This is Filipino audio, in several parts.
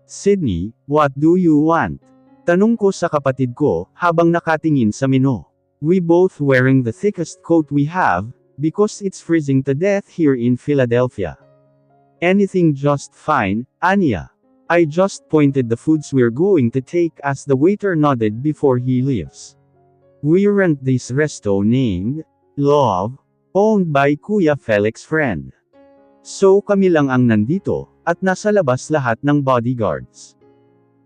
Sydney, what do you want? Tanong ko sa kapatid ko, habang nakatingin sa menu. We both wearing the thickest coat we have, because it's freezing to death here in Philadelphia. Anything just fine, Anya. I just pointed the foods we're going to take as the waiter nodded before he leaves. We rent this resto named Love, owned by Kuya Felix friend. So kami lang ang nandito, at nasa labas lahat ng bodyguards.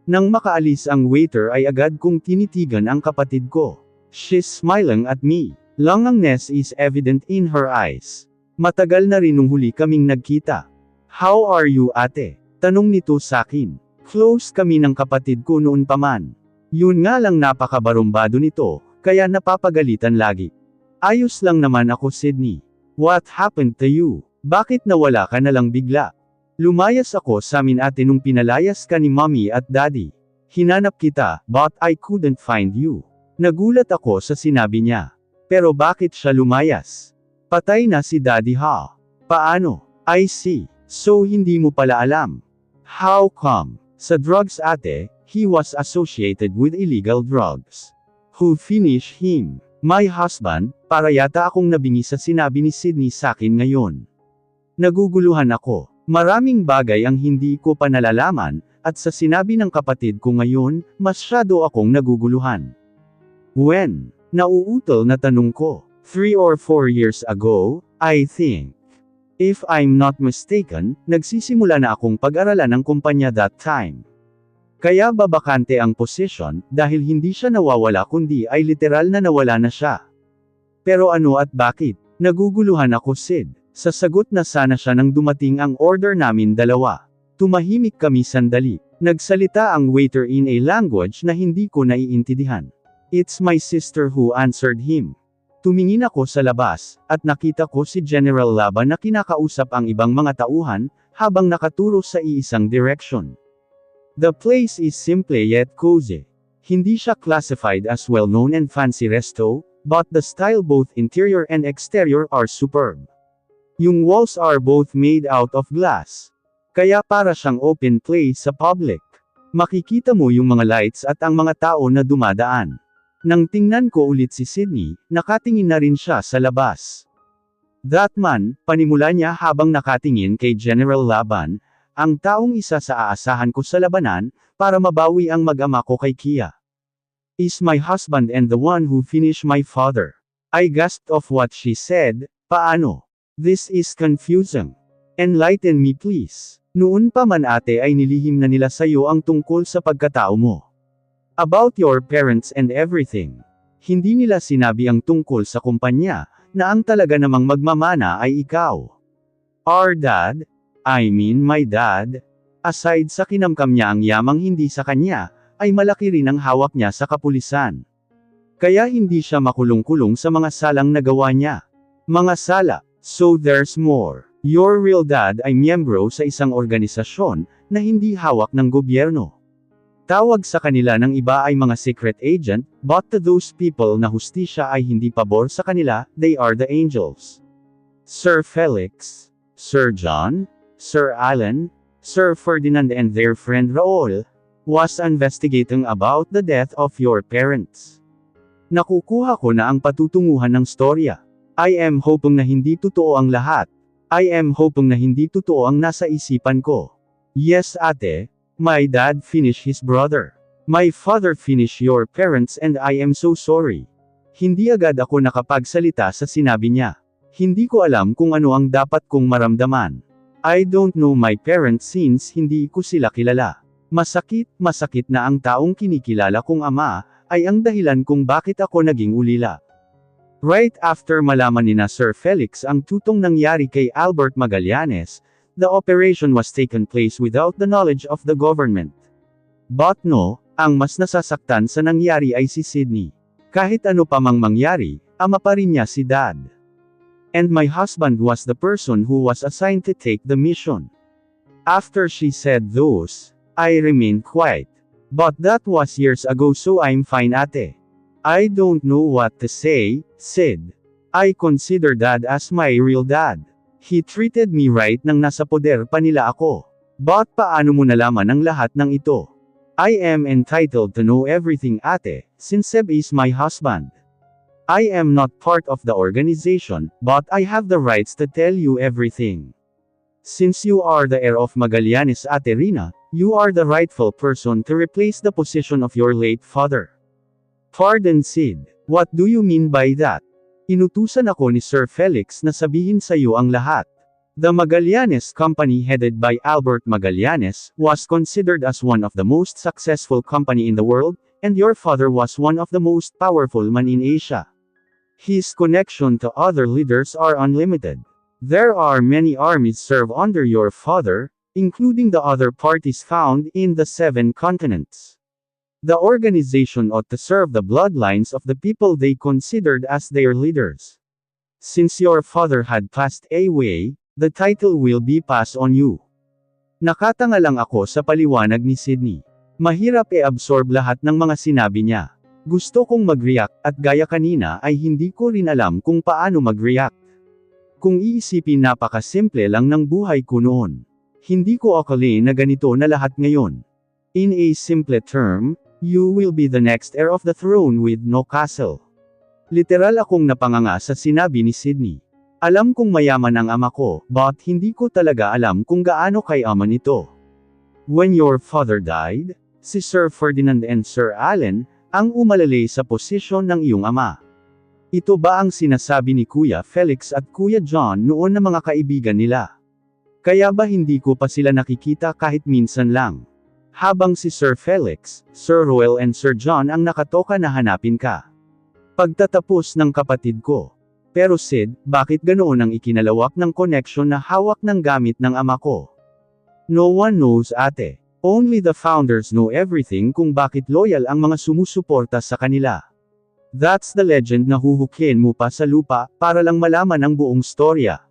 Nang makaalis ang waiter ay agad kong tinitigan ang kapatid ko. She's smiling at me. Langangness is evident in her eyes. Matagal na rin nung huli kaming nagkita. How are you ate? Tanong nito sakin. Close kami ng kapatid ko noon pa man. Yun nga lang napakabarumbado nito, kaya napapagalitan lagi. Ayos lang naman ako Sydney. What happened to you? Bakit nawala ka na lang bigla? Lumayas ako sa amin ate nung pinalayas ka ni mommy at daddy. Hinanap kita, but I couldn't find you. Nagulat ako sa sinabi niya. Pero bakit siya lumayas? Patay na si daddy ha? Paano? I see. So hindi mo pala alam. How come? Sa drugs ate, he was associated with illegal drugs. Who finished him? My husband, para yata akong nabingi sa sinabi ni Sydney sakin ngayon. Naguguluhan ako. Maraming bagay ang hindi ko pa nalalaman, at sa sinabi ng kapatid ko ngayon, masyado akong naguguluhan. When? Nauutol na tanong ko. 3 or 4 years ago, I think. If I'm not mistaken, nagsisimula na akong pag-aralan ng kumpanya that time. Kaya babakante ang position, dahil hindi siya nawawala kundi ay literal na nawala na siya. Pero ano at bakit? Naguguluhan ako Sid. Sa sagot na sana siya nang dumating ang order namin dalawa. Tumahimik kami sandali. Nagsalita ang waiter in a language na hindi ko naiintindihan. It's my sister who answered him. Tumingin ako sa labas, at nakita ko si General Laban na kinakausap ang ibang mga tauhan, habang nakaturo sa iisang direction. The place is simple yet cozy. Hindi siya classified as well-known and fancy resto, but the style both interior and exterior are superb. Yung walls are both made out of glass. Kaya para siyang open place sa public. Makikita mo yung mga lights at ang mga tao na dumadaan. Nang tingnan ko ulit si Sydney, nakatingin na rin siya sa labas. That man, panimula niya habang nakatingin kay General Laban, ang taong isa sa aasahan ko sa labanan, para mabawi ang mag-ama ko kay Kia. Is my husband and the one who finished my father. I gasped of what she said. Paano? This is confusing. Enlighten me please. Noon pa man ate ay nilihim na nila sayo ang tungkol sa pagkatao mo. About your parents and everything. Hindi nila sinabi ang tungkol sa kumpanya, na ang talaga namang magmamana ay ikaw. Our dad, I mean my dad, aside sa kinamkam niya ang yamang hindi sa kanya, ay malaki rin ang hawak niya sa kapulisan. Kaya hindi siya makulong-kulong sa mga salang nagawa niya. Mga sala. So there's more. Your real dad ay miyembro sa isang organisasyon, na hindi hawak ng gobyerno. Tawag sa kanila ng iba ay mga secret agent, but to those people na hustisya ay hindi pabor sa kanila, they are the angels. Sir Felix, Sir John, Sir Alan, Sir Ferdinand and their friend Raul, was investigating about the death of your parents. Nakukuha ko na ang patutunguhan ng storya. I am hoping na hindi totoo ang lahat. I am hoping na hindi totoo ang nasa isipan ko. Yes ate, my dad finished his brother. My father finished your parents and I am so sorry. Hindi agad ako nakapagsalita sa sinabi niya. Hindi ko alam kung ano ang dapat kong maramdaman. I don't know my parents since hindi ko sila kilala. Masakit na ang taong kinikilala kong ama, ay ang dahilan kung bakit ako naging ulila. Right after malaman ni na Sir Felix ang tutong nangyari kay Albert Magallanes, the operation was taken place without the knowledge of the government. But no, ang mas nasasaktan sa nangyari ay si Sydney. Kahit ano pa mang mangyari, ama pa rin niya si Dad. And my husband was the person who was assigned to take the mission. After she said those, I remained quiet. But that was years ago so I'm fine ate. I don't know what to say, Sid. I consider Dad as my real dad. He treated me right nang nasa poder pa nila ako. But paano mo nalaman ang lahat ng ito? I am entitled to know everything, ate, since Seb is my husband. I am not part of the organization, but I have the rights to tell you everything. Since you are the heir of Magallanes, Ate Rina, you are the rightful person to replace the position of your late father. Pardon, Sid. What do you mean by that? Inutusan ako ni Sir Felix na sabihin sa iyo ang lahat. The Magallanes Company headed by Albert Magallanes was considered as one of the most successful company in the world, and your father was one of the most powerful man in Asia. His connection to other leaders are unlimited. There are many armies serve under your father, including the other parties found in the 7 continents. The organization ought to serve the bloodlines of the people they considered as their leaders. Since your father had passed away, the title will be passed on you. Nakatanga lang ako sa paliwanag ni Sydney. Mahirap absorb lahat ng mga sinabi niya. Gusto kong mag-react, at gaya kanina ay hindi ko rin alam kung paano mag-react. Kung iisipin, napakasimple lang ng buhay ko noon. Hindi ko akalain na ganito na lahat ngayon. In a simple term, you will be the next heir of the throne with no castle. Literal akong napanganga sa sinabi ni Sydney. Alam kong mayaman ang ama ko, but hindi ko talaga alam kung gaano kayaman ito. When your father died, si Sir Ferdinand and Sir Allen ang umalalay sa posisyon ng iyong ama. Ito ba ang sinasabi ni Kuya Felix at Kuya John noon na mga kaibigan nila? Kaya ba hindi ko pa sila nakikita kahit minsan lang? Habang si Sir Felix, Sir Roel and Sir John ang nakatoka na hanapin ka. Pagtatapos ng kapatid ko. Pero Sid, bakit ganoon ang ikinalawak ng connection na hawak ng gamit ng ama ko? No one knows, ate. Only the founders know everything kung bakit loyal ang mga sumusuporta sa kanila. That's the legend na huhukin mo pa sa lupa, para lang malaman ang buong storya.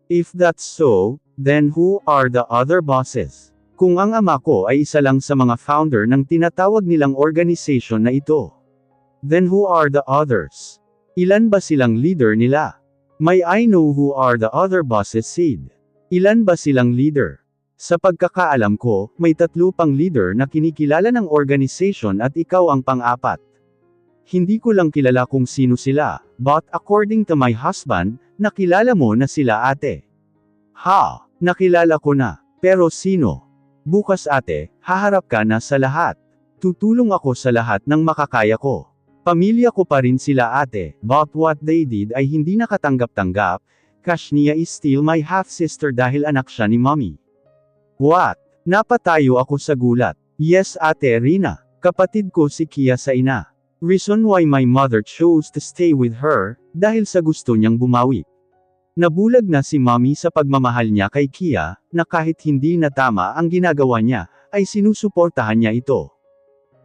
If that's so, then who are the other bosses? Kung ang ama ko ay isa lang sa mga founder ng tinatawag nilang organization na ito, then who are the others? Ilan ba silang leader nila? May I know who are the other bosses, Sid? Ilan ba silang leader? Sa pagkakaalam ko, may 3 pang leader na kinikilala ng organization at ikaw ang pang-4. Hindi ko lang kilala kung sino sila, but according to my husband, nakilala mo na sila, ate. Ha, nakilala ko na. Pero sino? Bukas, ate, haharap ka na sa lahat. Tutulong ako sa lahat ng makakaya ko. Pamilya ko pa rin sila, ate, but what they did ay hindi nakatanggap-tanggap. Kashnia is still my half-sister dahil anak siya ni mommy. What? Napatayo ako sa gulat. Yes, ate Rina. Kapatid ko si Kia sa ina. Reason why my mother chose to stay with her, dahil sa gusto niyang bumawi. Nabulag na si mommy sa pagmamahal niya kay Kia, na kahit hindi na tama ang ginagawa niya, ay sinusuportahan niya ito.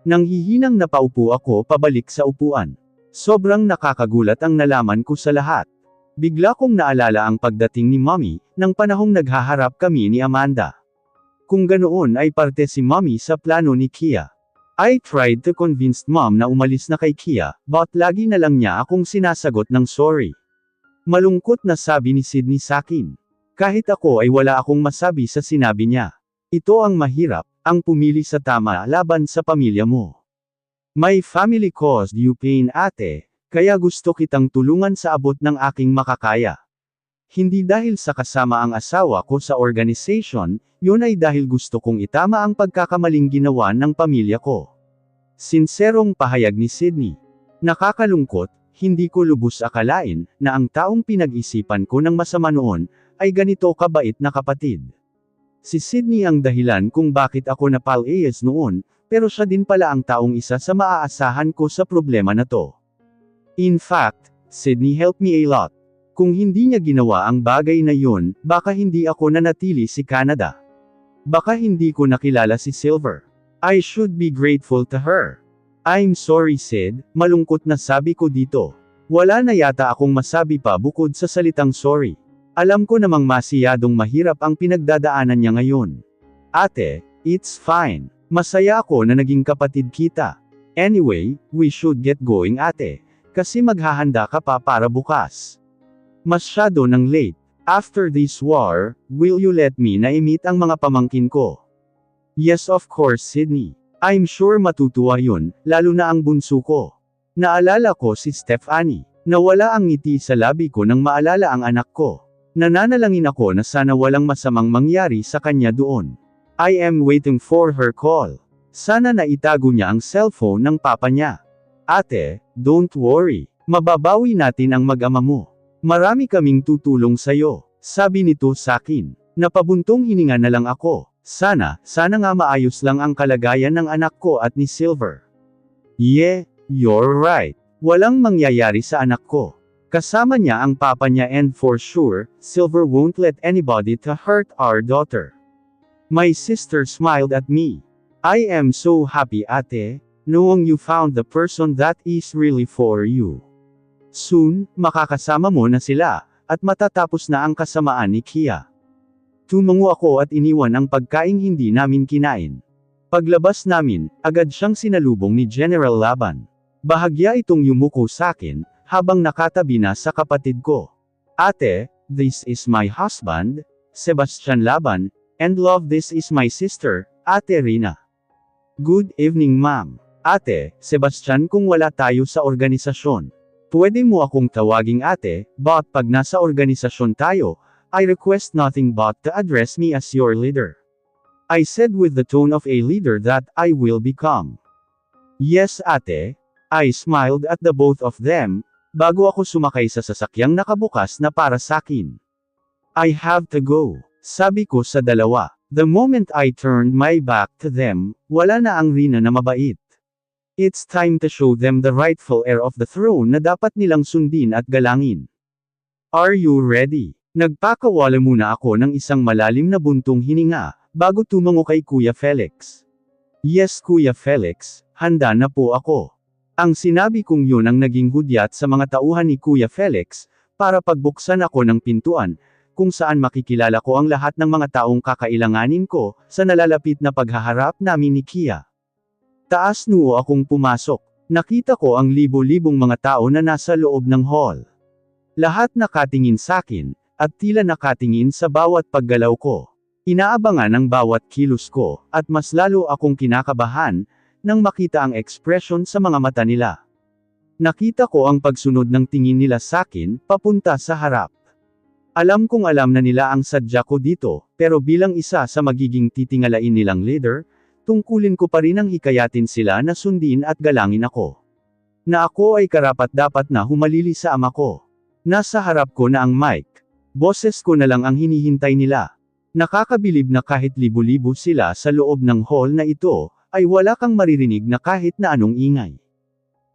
Nang hihinang napaupo ako pabalik sa upuan. Sobrang nakakagulat ang nalaman ko sa lahat. Bigla kong naalala ang pagdating ni mommy, nang panahong naghaharap kami ni Amanda. Kung ganoon ay parte si mommy sa plano ni Kia. I tried to convince mom na umalis na kay Kia, but lagi na lang niya akong sinasagot ng sorry. Malungkot na sabi ni Sydney sakin. Kahit ako ay wala akong masabi sa sinabi niya. Ito ang mahirap, ang pumili sa tama laban sa pamilya mo. My family caused you pain, ate, kaya gusto kitang tulungan sa abot ng aking makakaya. Hindi dahil sa kasama ang asawa ko sa organization, yun ay dahil gusto kong itama ang pagkakamaling ginawa ng pamilya ko. Sinserong pahayag ni Sydney. Nakakalungkot, hindi ko lubos akalain, na ang taong pinag-isipan ko ng masama noon, ay ganito kabait na kapatid. Si Sydney ang dahilan kung bakit ako napalayas noon, pero siya din pala ang taong isa sa maaasahan ko sa problema na to. In fact, Sydney helped me a lot. Kung hindi niya ginawa ang bagay na yun, baka hindi ako nanatili sa Canada. Baka hindi ko nakilala si Silver. I should be grateful to her. I'm sorry, Sid, malungkot na sabi ko dito. Wala na yata akong masabi pa bukod sa salitang sorry. Alam ko namang masiyadong mahirap ang pinagdadaanan niya ngayon. Ate, it's fine. Masaya ako na naging kapatid kita. Anyway, we should get going, ate. Kasi maghahanda ka pa para bukas. Masyado nang late. After this war, will you let me na-meet ang mga pamangkin ko? Yes of course Sydney. I'm sure matutuwa yun, lalo na ang bunso ko. Naalala ko si Stephanie. Nawala ang ngiti sa labi ko nang maalala ang anak ko. Nananalangin ako na sana walang masamang mangyari sa kanya doon. I am waiting for her call. Sana naitago niya ang cellphone ng papa niya. Ate, don't worry. Mababawi natin ang mag-ama mo. Marami kaming tutulong sayo. Sabi nito sakin. Napabuntong hininga na lang ako. Sana nga maayos lang ang kalagayan ng anak ko at ni Silver. Yeah, you're right. Walang mangyayari sa anak ko. Kasama niya ang papa niya and for sure, Silver won't let anybody to hurt our daughter. My sister smiled at me. I am so happy ate, knowing you found the person that is really for you. Soon, makakasama mo na sila, at matatapos na ang kasamaan ni Kia. Tumango ako at iniwan ang pagkaing hindi namin kinain. Paglabas namin, agad siyang sinalubong ni General Laban. Bahagya itong yumuko sakin, habang nakatabi na sa kapatid ko. Ate, this is my husband, Sebastian Laban, and love this is my sister, Ate Rina. Good evening ma'am. Ate, Sebastian kung wala tayo sa organisasyon. Pwede mo akong tawaging ate, but pag nasa organisasyon tayo, I request nothing but to address me as your leader. I said with the tone of a leader that I will become. Yes ate. I smiled at the both of them, bago ako sumakay sa sasakyang nakabukas na para sakin. I have to go, sabi ko sa dalawa. The moment I turned my back to them, wala na ang Rina na mabait. It's time to show them the rightful heir of the throne na dapat nilang sundin at galangin. Are you ready? Nagpakawala muna ako ng isang malalim na buntong hininga, bago tumango kay Kuya Felix. Yes Kuya Felix, handa na po ako. Ang sinabi kong yun ang naging hudyat sa mga tauhan ni Kuya Felix, para pagbuksan ako ng pintuan, kung saan makikilala ko ang lahat ng mga taong kakailanganin ko, sa nalalapit na paghaharap namin ni Kia. Taas noo akong pumasok. Nakita ko ang libo-libong mga tao na nasa loob ng hall. Lahat nakatingin sakin, at tila nakatingin sa bawat paggalaw ko. Inaabangan ang bawat kilos ko, at mas lalo akong kinakabahan, nang makita ang ekspresyon sa mga mata nila. Nakita ko ang pagsunod ng tingin nila sakin, papunta sa harap. Alam kong alam na nila ang sadya ko dito, pero bilang isa sa magiging titingalain nilang leader, tungkulin ko pa rin ang hikayatin sila na sundin at galangin ako. Na ako ay karapat-dapat na humalili sa ama ko. Nasa harap ko na ang mic. Boses ko na lang ang hinihintay nila. Nakakabilib na kahit libo-libo sila sa loob ng hall na ito, ay wala kang maririnig na kahit na anong ingay.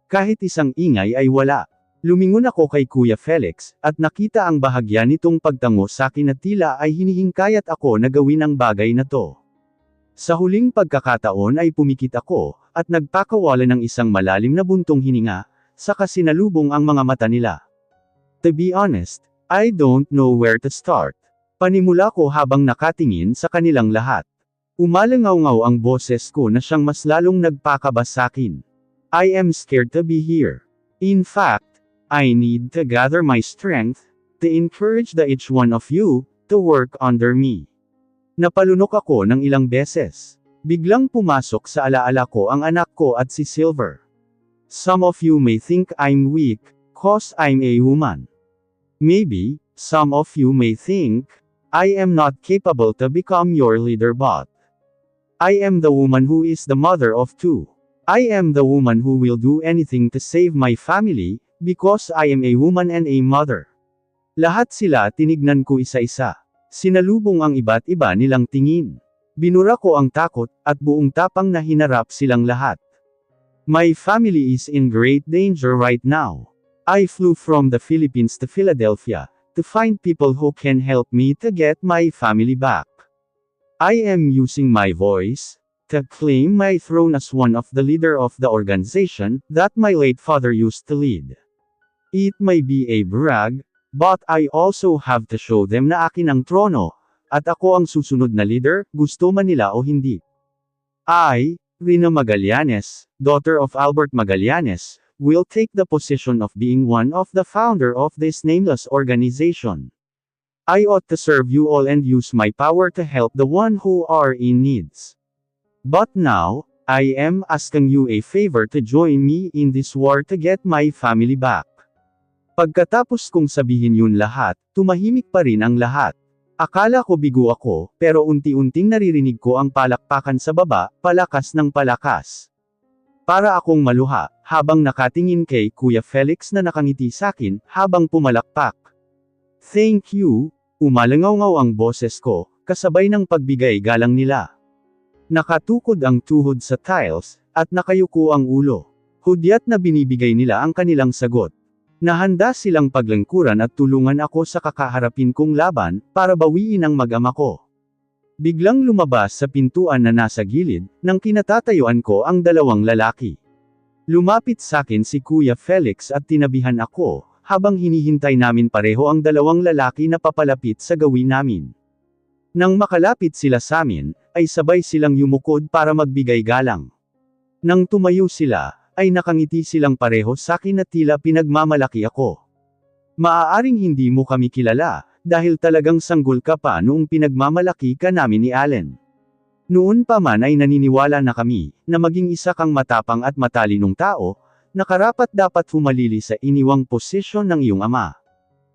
Kahit isang ingay ay wala. Lumingon ako kay Kuya Felix, at nakita ang bahagya nitong pagtango sakin na tila ay hinihingkayat ako na gawin ang bagay na to. Sa huling pagkakataon ay pumikit ako, at nagpakawala ng isang malalim na buntong hininga, saka sinalubong ang mga mata nila. To be honest, I don't know where to start. Panimula ko habang nakatingin sa kanilang lahat. Umalangaw-ngaw ang boses ko na siyang mas lalong nagpakaba sakin. I am scared to be here. In fact, I need to gather my strength, to encourage each one of you, to work under me. Napalunok ako ng ilang beses. Biglang pumasok sa alaala ko ang anak ko at si Silver. Some of you may think I'm weak, cause I'm a woman. Maybe, some of you may think, I am not capable to become your leader but I am the woman who is the mother of two. I am the woman who will do anything to save my family, because I am a woman and a mother. Lahat sila tinignan ko isa-isa. Sinalubong ang iba't iba nilang tingin. Binura ko ang takot, at buong tapang na hinarap silang lahat. My family is in great danger right now. I flew from the Philippines to Philadelphia, to find people who can help me to get my family back. I am using my voice, to claim my throne as one of the leader of the organization, that my late father used to lead. It may be a brag, but I also have to show them na akin ang trono, at ako ang susunod na leader, gusto man nila o hindi. I, Rina Magallanes, daughter of Albert Magallanes, will take the position of being one of the founder of this nameless organization. I ought to serve you all and use my power to help the one who are in needs. But now, I am asking you a favor to join me in this war to get my family back. Pagkatapos kong sabihin yun lahat, tumahimik pa rin ang lahat. Akala ko bigo ako, pero unti-unting naririnig ko ang palakpakan sa baba, palakas ng palakas. Para akong maluha, habang nakatingin kay Kuya Felix na nakangiti sakin, habang pumalakpak. Thank you, umalangaw-ngaw ang boses ko, kasabay ng pagbigay galang nila. Nakatukod ang tuhod sa tiles, at nakayuko ang ulo. Hudyat na binibigay nila ang kanilang sagot. Nahanda silang paglangkuran at tulungan ako sa kakaharapin kong laban, para bawiin ang mag-ama ko. Biglang lumabas sa pintuan na nasa gilid, nang kinatatayuan ko ang dalawang lalaki. Lumapit sakin si Kuya Felix at tinabihan ako, habang hinihintay namin pareho ang dalawang lalaki na papalapit sa gawin namin. Nang makalapit sila sa amin, ay sabay silang yumukod para magbigay galang. Nang tumayo sila, ay nakangiti silang pareho sakin at tila pinagmamalaki ako. Maaaring hindi mo kami kilala, dahil talagang sanggol ka pa noong pinagmamalaki ka namin ni Allen. Noon pa man ay naniniwala na kami, na maging isa kang matapang at matalinong tao, na karapat dapat humalili sa iniwang posisyon ng iyong ama.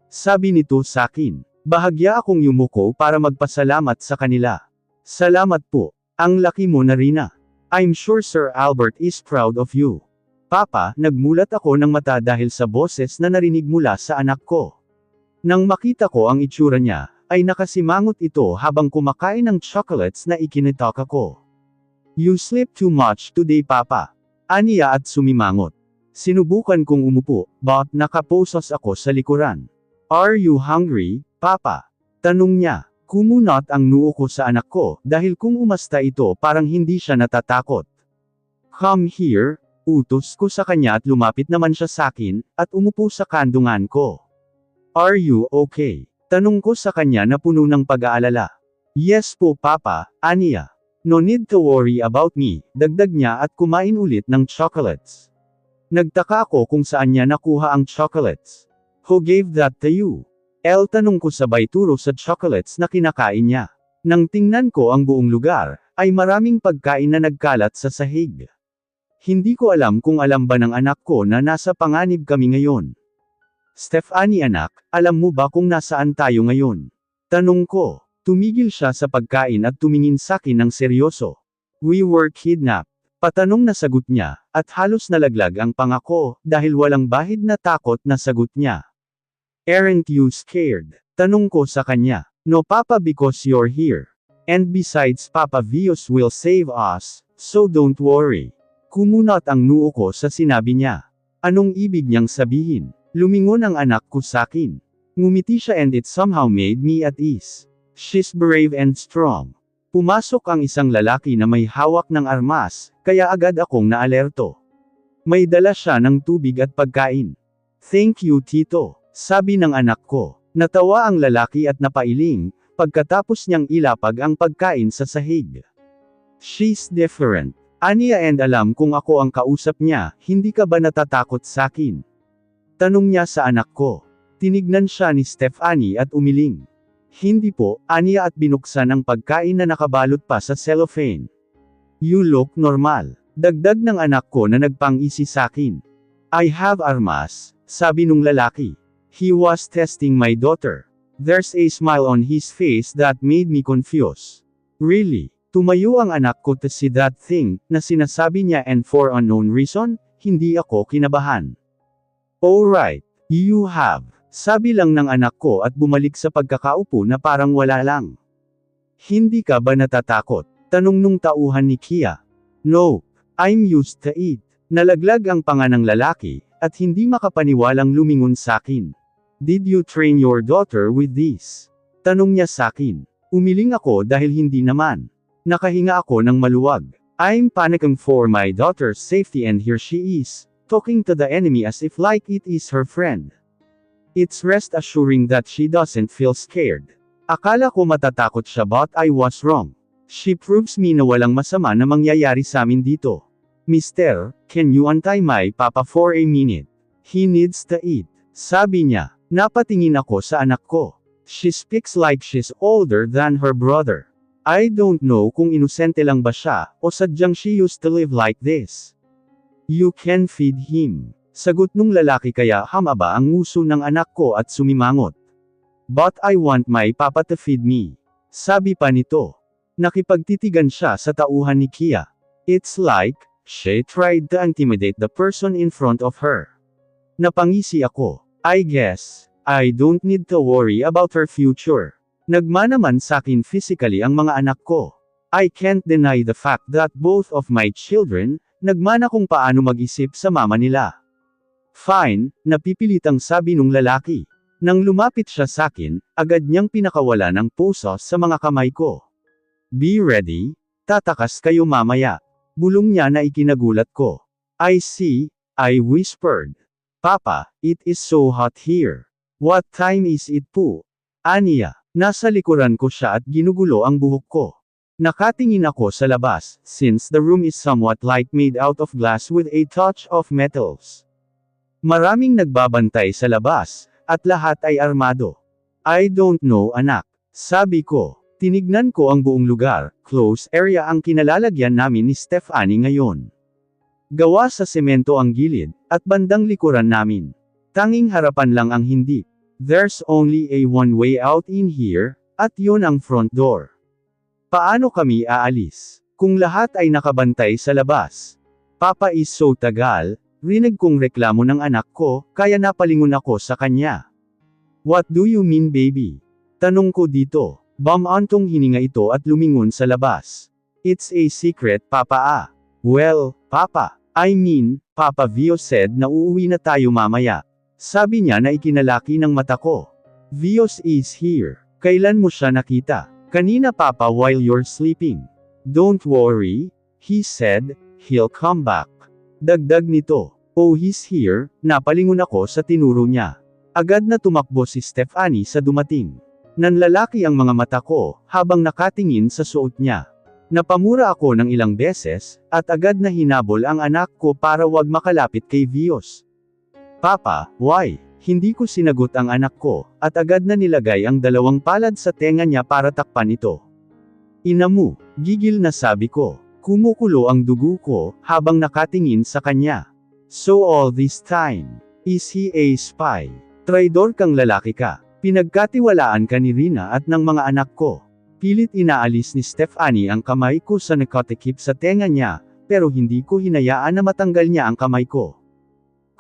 Sabi nito sakin, bahagya akong yumuko para magpasalamat sa kanila. Salamat po, ang laki mo na Rina. I'm sure Sir Albert is proud of you. Papa, nagmulat ako ng mata dahil sa boses na narinig mula sa anak ko. Nang makita ko ang itsura niya, ay nakasimangot ito habang kumakain ng chocolates na ikinitok ako. You sleep too much today Papa. Aniya at sumimangot. Sinubukan kong umupo, but nakaposas ako sa likuran. Are you hungry, Papa? Tanong niya. Kumunot ang noo ko sa anak ko, dahil kung umasta ito parang hindi siya natatakot. Come here. Utos ko sa kanya at lumapit naman siya sakin, at umupo sa kandungan ko. Are you okay? Tanong ko sa kanya na puno ng pag-aalala. Yes po Papa, aniya. No need to worry about me, dagdag niya at kumain ulit ng chocolates. Nagtaka ako kung saan niya nakuha ang chocolates. Who gave that to you? Tanong ko sabay turo sa chocolates na kinakain niya. Nang tingnan ko ang buong lugar, ay maraming pagkain na nagkalat sa sahig. Hindi ko alam kung alam ba ng anak ko na nasa panganib kami ngayon. Stephanie anak, alam mo ba kung nasaan tayo ngayon? Tanong ko. Tumigil siya sa pagkain at tumingin sakin ng seryoso. We were kidnapped. Patanong na sagot niya, at halos nalaglag ang pangako, dahil walang bahid na takot na sagot niya. Aren't you scared? Tanong ko sa kanya. No Papa because you're here. And besides Papa Vios will save us, so don't worry. Kumunot ang noo ko sa sinabi niya. Anong ibig niyang sabihin? Lumingon ang anak ko sakin. Ngumiti siya and it somehow made me at ease. She's brave and strong. Pumasok ang isang lalaki na may hawak ng armas, kaya agad akong naalerto. May dala siya ng tubig at pagkain. Thank you Tito, sabi ng anak ko. Natawa ang lalaki at napailing, pagkatapos niyang ilapag ang pagkain sa sahig. She's different. Aniya and alam kung ako ang kausap niya, hindi ka ba natatakot sakin? Tanong niya sa anak ko. Tinignan siya ni Stephanie at umiling. Hindi po, aniya at binuksan ang pagkain na nakabalot pa sa cellophane. You look normal. Dagdag ng anak ko na nagpang-isi sakin. I have armas, sabi nung lalaki. He was testing my daughter. There's a smile on his face that made me confused. Really? Tumayo ang anak ko to see that thing, na sinasabi niya and for unknown reason, hindi ako kinabahan. Alright, you have, sabi lang ng anak ko at bumalik sa pagkakaupo na parang wala lang. Hindi ka ba natatakot? Tanong nung tauhan ni Kia. No, I'm used to it. Nalaglag ang panga ng lalaki, at hindi makapaniwalang lumingon sakin. Did you train your daughter with this? Tanong niya sakin. Umiling ako dahil hindi naman. Nakahinga ako ng maluwag. I'm panicking for my daughter's safety and here she is, talking to the enemy as if like it is her friend. It's rest assuring that she doesn't feel scared. Akala ko matatakot siya but I was wrong. She proves me na walang masama na mangyayari sa amin dito. Mister, can you untie my papa for a minute? He needs to eat. Sabi niya. Napatingin ako sa anak ko. She speaks like she's older than her brother. I don't know kung inosente lang ba siya, o sadyang she used to live like this. You can feed him. Sagot nung lalaki kaya hamaba ang nguso ng anak ko at sumimangot. But I want my papa to feed me. Sabi pa nito. Nakipagtitigan siya sa tauhan ni Kia. It's like, she tried to intimidate the person in front of her. Napangisi ako. I guess, I don't need to worry about her future. Nagmana man sakin physically ang mga anak ko. I can't deny the fact that both of my children, nagmana kung paano mag-isip sa mama nila. Fine, napipilitang sabi nung lalaki. Nang lumapit siya sakin, agad niyang pinakawala ng puso sa mga kamay ko. Be ready, tatakas kayo mamaya. Bulong niya na ikinagulat ko. I see, I whispered. Papa, it is so hot here. What time is it po? Aniya, nasa likuran ko siya at ginugulo ang buhok ko. Nakatingin ako sa labas, since the room is somewhat like made out of glass with a touch of metals. Maraming nagbabantay sa labas, at lahat ay armado. I don't know anak, sabi ko. Tinignan ko ang buong lugar, close area ang kinalalagyan namin ni Stephanie ngayon. Gawa sa semento ang gilid, at bandang likuran namin. Tanging harapan lang ang hindi. There's only a one way out in here, at yun ang front door. Paano kami aalis? Kung lahat ay nakabantay sa labas. Papa is so tagal, rinig kong reklamo ng anak ko, kaya napalingon ako sa kanya. What do you mean baby? Tanong ko dito. Bumantong hininga ito at lumingon sa labas. It's a secret papa. Well, papa, I mean, Papa Vio said na uuwi na tayo mamaya. Sabi niya na ikinalaki ng mata ko. Vios is here. Kailan mo siya nakita? Kanina papa while you're sleeping. Don't worry, he said, he'll come back. Dagdag nito. Oh he's here, napalingon ako sa tinuro niya. Agad na tumakbo si Stephanie sa dumating. Nanlalaki ang mga mata ko, habang nakatingin sa suot niya. Napamura ako ng ilang beses, at agad na hinabol ang anak ko para wag makalapit kay Vios. Papa, why? Hindi ko sinagot ang anak ko, at agad na nilagay ang dalawang palad sa tenga niya para takpan ito. Ina mo, gigil na sabi ko. Kumukulo ang dugo ko, habang nakatingin sa kanya. So all this time, is he a spy? Traidor kang lalaki ka. Pinagkatiwalaan ka ni Rina at ng mga anak ko. Pilit inaalis ni Stephanie ang kamay ko sa nakatikip sa tenga niya, pero hindi ko hinayaan na matanggal niya ang kamay ko.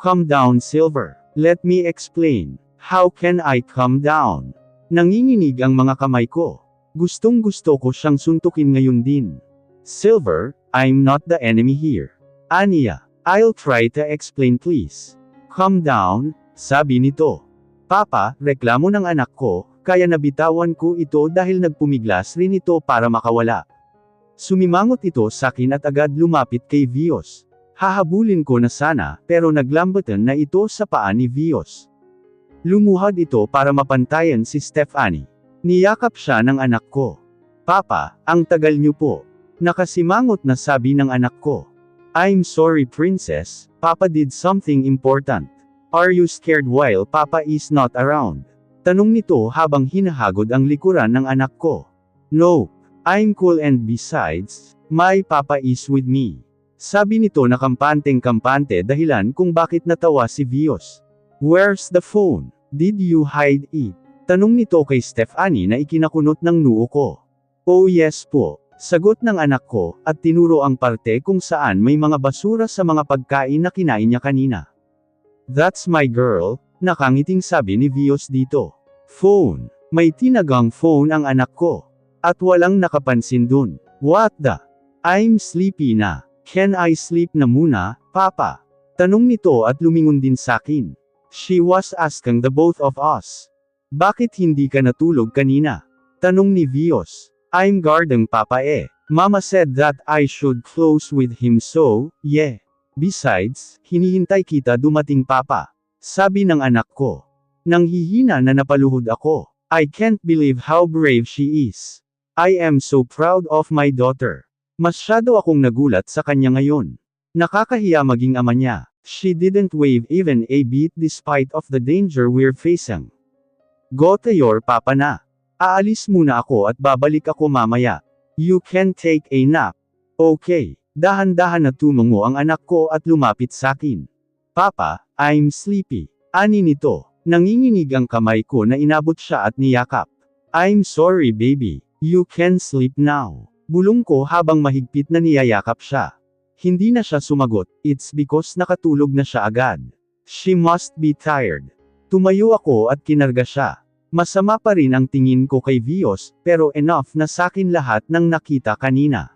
Calm down Silver. Let me explain. How can I calm down? Nanginginig ang mga kamay ko. Gustong gusto ko siyang suntukin ngayon din. Silver, I'm not the enemy here. Aniya, I'll try to explain please. Calm down, sabi nito. Papa, reklamo ng anak ko, kaya nabitawan ko ito dahil nagpumiglas rin ito para makawala. Sumimangot ito sa akin at agad lumapit kay Vios. Hahabulin ko na sana, pero naglambatan na ito sa paa ni Vios. Lumuhad ito para mapantayan si Stephanie. Niyakap siya ng anak ko. Papa, ang tagal niyo po. Nakasimangot na sabi ng anak ko. I'm sorry princess, Papa did something important. Are you scared while Papa is not around? Tanong nito habang hinahagod ang likuran ng anak ko. No, I'm cool and besides, my Papa is with me. Sabi nito na kampanteng-kampante dahilan kung bakit natawa si Vios. Where's the phone? Did you hide it? Tanong nito kay Stephanie na ikinakunot ng noo ko. Oh yes po, sagot ng anak ko, at tinuro ang parte kung saan may mga basura sa mga pagkain na kinain niya kanina. That's my girl, nakangiting sabi ni Vios dito. Phone. May tinagang phone ang anak ko. At walang nakapansin dun. What the? I'm sleepy na. Can I sleep na muna, Papa? Tanong nito at lumingon din sakin. She was asking the both of us. Bakit hindi ka natulog kanina? Tanong ni Vios. I'm guarding Papa eh. Mama said that I should close with him so, yeah. Besides, hinihintay kita dumating Papa. Sabi ng anak ko. Nang hihina na napaluhod ako. I can't believe how brave she is. I am so proud of my daughter. Masyado akong nagulat sa kanya ngayon. Nakakahiya maging ama niya. She didn't wave even a bit despite of the danger we're facing. Go to your papa na. Aalis muna ako at babalik ako mamaya. You can take a nap. Okay. Dahan-dahan na tumungo ang anak ko at lumapit sakin. Papa, I'm sleepy. Ani nito. Nanginginig ang kamay ko na inabot siya at niyakap. I'm sorry baby. You can sleep now. Bulong ko habang mahigpit na niyayakap siya. Hindi na siya sumagot, it's because nakatulog na siya agad. She must be tired. Tumayo ako at kinarga siya. Masama pa rin ang tingin ko kay Vios, pero enough na sakin lahat ng nakita kanina.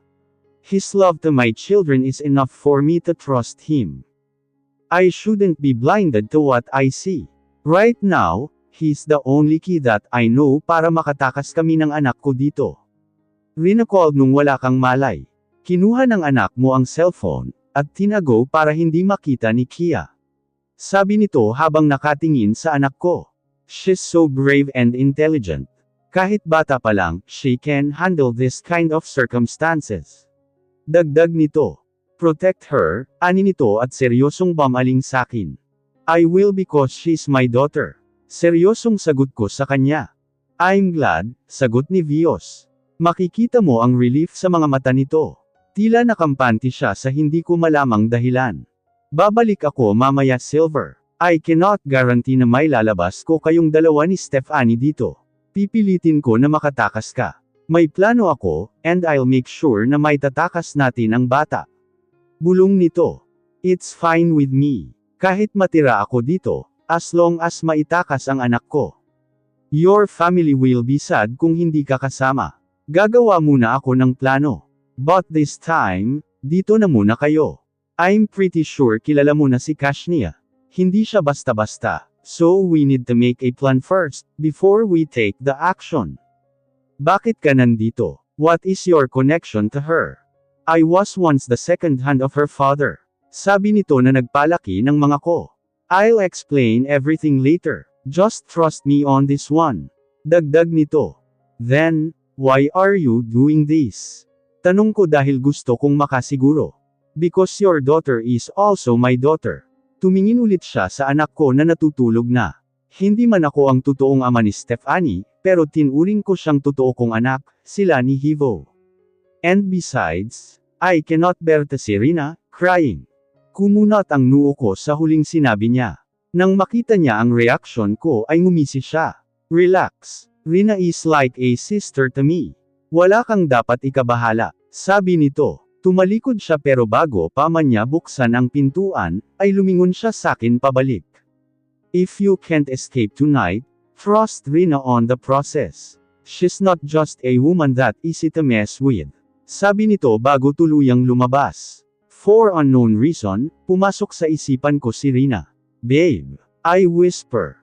His love to my children is enough for me to trust him. I shouldn't be blinded to what I see. Right now, he's the only key that I know para makatakas kami ng anak ko dito. Recalled nung wala kang malay. Kinuha ng anak mo ang cellphone, at tinago para hindi makita ni Kia. Sabi nito habang nakatingin sa anak ko. She's so brave and intelligent. Kahit bata pa lang, she can handle this kind of circumstances. Dagdag nito. Protect her, ani nito at seryosong bumaling sakin. I will because she's my daughter. Seryosong sagot ko sa kanya. I'm glad, sagot ni Vios. Makikita mo ang relief sa mga mata nito. Tila nakampante siya sa hindi ko malamang dahilan. Babalik ako mamaya Silver. I cannot guarantee na may lalabas ko kayong dalawa ni Stephanie dito. Pipilitin ko na makatakas ka. May plano ako, and I'll make sure na may tatakas natin ang bata. Bulong nito. It's fine with me. Kahit matira ako dito, as long as maitakas ang anak ko. Your family will be sad kung hindi ka kasama. Gagawa muna ako ng plano. But this time, dito na muna kayo. I'm pretty sure kilala mo na si Kashnia. Hindi siya basta-basta, so we need to make a plan first, before we take the action. Bakit ka nandito? What is your connection to her? I was once the second hand of her father. Sabi nito na nagpalaki ng mga ko. I'll explain everything later, just trust me on this one. Dagdag nito. Then, why are you doing this? Tanong ko dahil gusto kong makasiguro. Because your daughter is also my daughter. Tumingin ulit siya sa anak ko na natutulog na. Hindi man ako ang totoong ama ni Stephanie, pero tinuring ko siyang totoo kong anak, sila ni Hivo. And besides, I cannot bear to see Rina crying. Kumunat ang noo ko sa huling sinabi niya. Nang makita niya ang reaction ko ay ngumisi siya. Relax. Rina is like a sister to me. Wala kang dapat ikabahala. Sabi nito. Tumalikod siya pero bago pa man niya buksan ang pintuan, ay lumingon siya sakin pabalik. If you can't escape tonight, trust Rina on the process. She's not just a woman that easy to mess with. Sabi nito bago tuluyang lumabas. For unknown reason, pumasok sa isipan ko si Rina. Babe, I whisper.